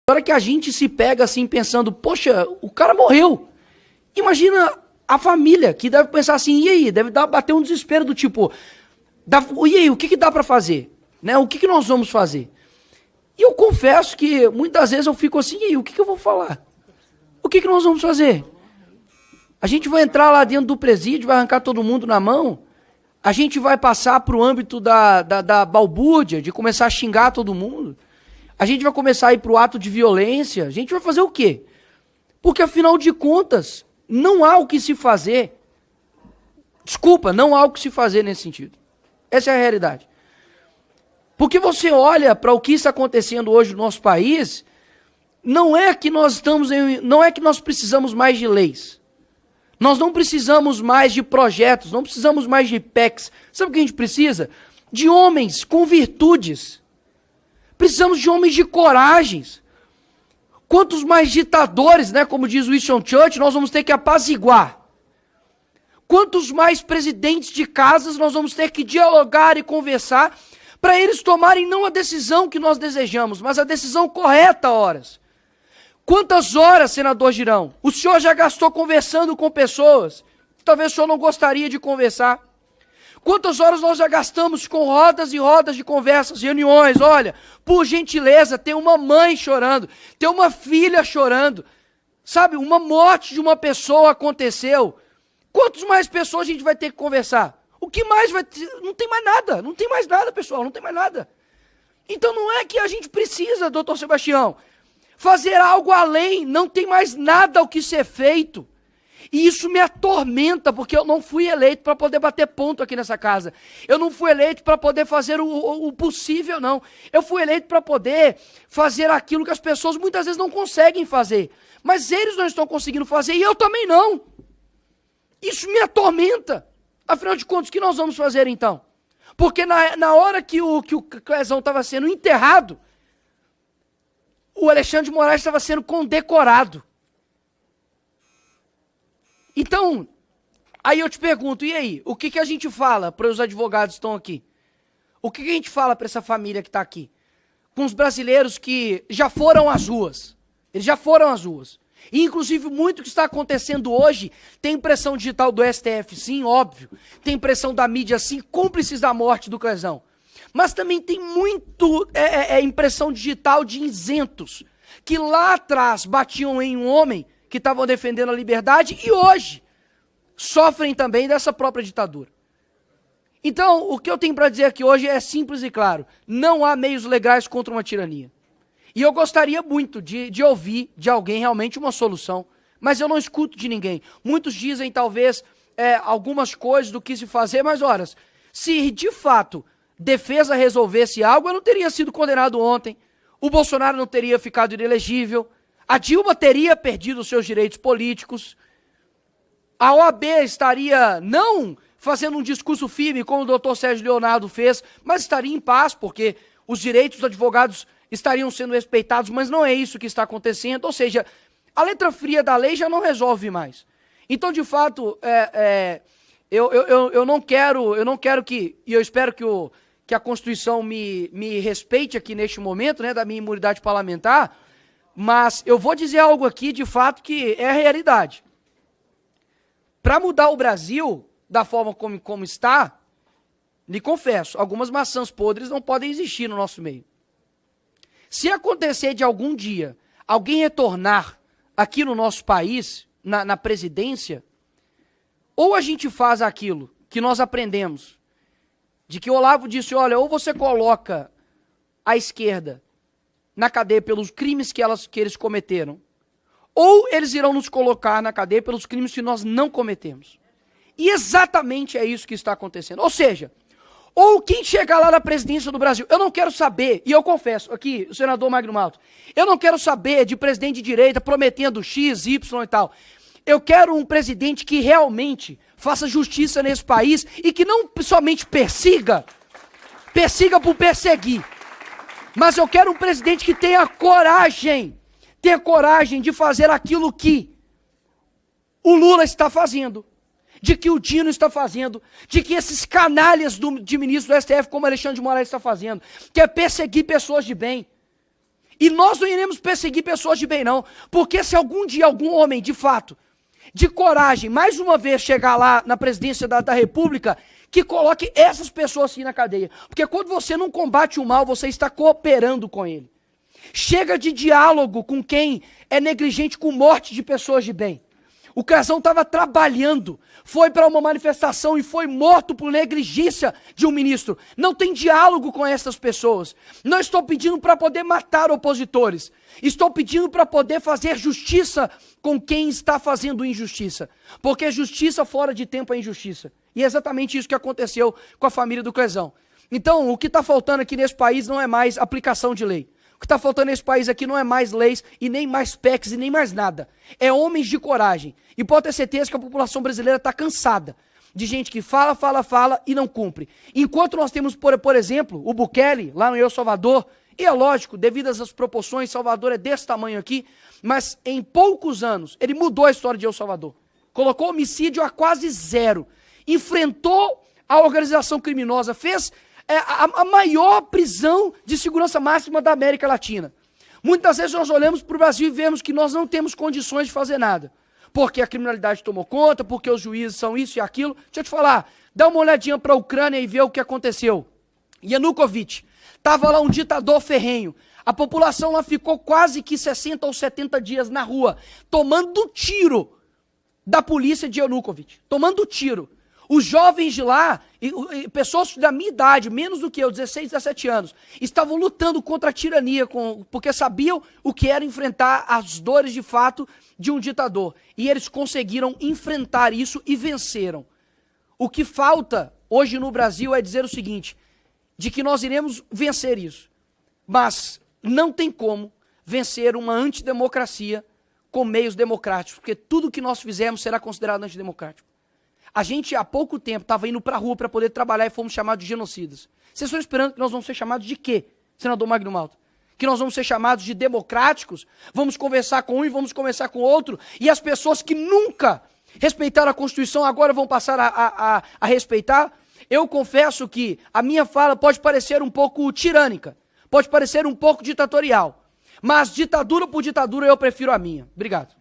Na hora que a gente se pega assim pensando, poxa, o cara morreu. Imagina a família que deve pensar assim, e aí? Deve bater um desespero do tipo, e aí, o que dá para fazer? Né? O que nós vamos fazer? E eu confesso que muitas vezes eu fico assim, e aí, o que eu vou falar? O que nós vamos fazer? A gente vai entrar lá dentro do presídio, vai arrancar todo mundo na mão? A gente vai passar para o âmbito da balbúrdia, de começar a xingar todo mundo? A gente vai começar a ir para o ato de violência? A gente vai fazer o quê? Porque, afinal de contas, não há o que se fazer. Desculpa, não há o que se fazer nesse sentido. Essa é a realidade. Porque você olha para o que está acontecendo hoje no nosso país, não é que nós precisamos mais de leis. Nós não precisamos mais de projetos, não precisamos mais de PECs. Sabe o que a gente precisa? De homens com virtudes. Precisamos de homens de coragens. Quantos mais ditadores, né, como diz Winston Churchill, nós vamos ter que apaziguar? Quantos mais presidentes de casas nós vamos ter que dialogar e conversar para eles tomarem não a decisão que nós desejamos, mas a decisão correta, horas? Quantas horas, senador Girão, o senhor já gastou conversando com pessoas que talvez o senhor não gostaria de conversar? Quantas horas nós já gastamos com rodas e rodas de conversas, reuniões? Olha, por gentileza, tem uma mãe chorando, tem uma filha chorando, sabe? Uma morte de uma pessoa aconteceu. Quantas mais pessoas a gente vai ter que conversar? O que mais vai ter? Não tem mais nada, não tem mais nada, pessoal, não tem mais nada. Então não é que a gente precisa, doutor Sebastião, fazer algo além, não tem mais nada ao que ser feito. E isso me atormenta, porque eu não fui eleito para poder bater ponto aqui nessa casa. Eu não fui eleito para poder fazer o possível, não. Eu fui eleito para poder fazer aquilo que as pessoas muitas vezes não conseguem fazer. Mas eles não estão conseguindo fazer e eu também não. Isso me atormenta. Afinal de contas, o que nós vamos fazer então? Porque na hora que o Clezão estava sendo enterrado, o Alexandre de Moraes estava sendo condecorado. Então, aí eu te pergunto, e aí? O que a gente fala para os advogados que estão aqui? O que a gente fala para essa família que está aqui? Com os brasileiros que já foram às ruas. Eles já foram às ruas. E, inclusive, muito que está acontecendo hoje, tem impressão digital do STF, sim, óbvio. Tem impressão da mídia, sim, cúmplices da morte do Clezão. Mas também tem muito impressão digital de isentos, que lá atrás batiam em um homem que estavam defendendo a liberdade e hoje sofrem também dessa própria ditadura. Então, o que eu tenho para dizer aqui hoje é simples e claro. Não há meios legais contra uma tirania. E eu gostaria muito de ouvir de alguém realmente uma solução, mas eu não escuto de ninguém. Muitos dizem talvez algumas coisas do que se fazer, mas horas, se de fato defesa resolvesse algo, eu não teria sido condenado ontem, o Bolsonaro não teria ficado inelegível, a Dilma teria perdido os seus direitos políticos, a OAB estaria não fazendo um discurso firme, como o doutor Sérgio Leonardo fez, mas estaria em paz, porque os direitos dos advogados estariam sendo respeitados, mas não é isso que está acontecendo, ou seja, a letra fria da lei já não resolve mais. Então, de fato, eu não quero que, e eu espero que a Constituição me respeite aqui neste momento, né, da minha imunidade parlamentar, mas eu vou dizer algo aqui, de fato, que é a realidade. Para mudar o Brasil da forma como está, lhe confesso, algumas maçãs podres não podem existir no nosso meio. Se acontecer de algum dia alguém retornar aqui no nosso país, na presidência, ou a gente faz aquilo que nós aprendemos, de que o Olavo disse, olha, ou você coloca a esquerda na cadeia pelos crimes que eles cometeram, ou eles irão nos colocar na cadeia pelos crimes que nós não cometemos. E exatamente é isso que está acontecendo. Ou seja, ou quem chegar lá na presidência do Brasil, eu não quero saber, e eu confesso aqui, o senador Magno Malta, eu não quero saber de presidente de direita prometendo X, Y e tal. Eu quero um presidente que realmente faça justiça nesse país e que não somente persiga por perseguir, mas eu quero um presidente que tenha coragem de fazer aquilo que o Lula está fazendo, de que o Dino está fazendo, de que esses canalhas de ministro do STF, como Alexandre de Moraes está fazendo, que é perseguir pessoas de bem. E nós não iremos perseguir pessoas de bem, não. Porque se algum dia algum homem, de fato, de coragem, mais uma vez chegar lá na presidência da República, que coloque essas pessoas assim na cadeia. Porque quando você não combate o mal, você está cooperando com ele. Chega de diálogo com quem é negligente com morte de pessoas de bem. O Crezão estava trabalhando, foi para uma manifestação e foi morto por negligência de um ministro. Não tem diálogo com essas pessoas. Não estou pedindo para poder matar opositores. Estou pedindo para poder fazer justiça com quem está fazendo injustiça. Porque justiça fora de tempo é injustiça. E é exatamente isso que aconteceu com a família do Crezão. Então, o que está faltando aqui nesse país não é mais aplicação de lei. O que está faltando nesse país aqui não é mais leis e nem mais PECs e nem mais nada. É homens de coragem. E pode ter certeza que a população brasileira está cansada de gente que fala, fala, fala e não cumpre. Enquanto nós temos, por exemplo, o Bukele, lá no El Salvador, e é lógico, devido às proporções, Salvador é desse tamanho aqui, mas em poucos anos ele mudou a história de El Salvador. Colocou homicídio a quase zero. Enfrentou a organização criminosa, fez a maior prisão de segurança máxima da América Latina. Muitas vezes nós olhamos para o Brasil e vemos que nós não temos condições de fazer nada. Porque a criminalidade tomou conta, porque os juízes são isso e aquilo. Deixa eu te falar, dá uma olhadinha para a Ucrânia e vê o que aconteceu. Yanukovych, estava lá um ditador ferrenho. A população lá ficou quase que 60 ou 70 dias na rua, tomando tiro da polícia de Yanukovych. Tomando tiro. Os jovens de lá, pessoas da minha idade, menos do que eu, 16, 17 anos, estavam lutando contra a tirania, porque sabiam o que era enfrentar as dores de fato de um ditador. E eles conseguiram enfrentar isso e venceram. O que falta hoje no Brasil é dizer o seguinte, de que nós iremos vencer isso. Mas não tem como vencer uma antidemocracia com meios democráticos, porque tudo que nós fizermos será considerado antidemocrático. A gente, há pouco tempo, estava indo para a rua para poder trabalhar e fomos chamados de genocidas. Vocês estão esperando que nós vamos ser chamados de quê, senador Magno Malta? Que nós vamos ser chamados de democráticos? Vamos conversar com um e vamos conversar com o outro? E as pessoas que nunca respeitaram a Constituição agora vão passar a respeitar? Eu confesso que a minha fala pode parecer um pouco tirânica, pode parecer um pouco ditatorial. Mas ditadura por ditadura eu prefiro a minha. Obrigado.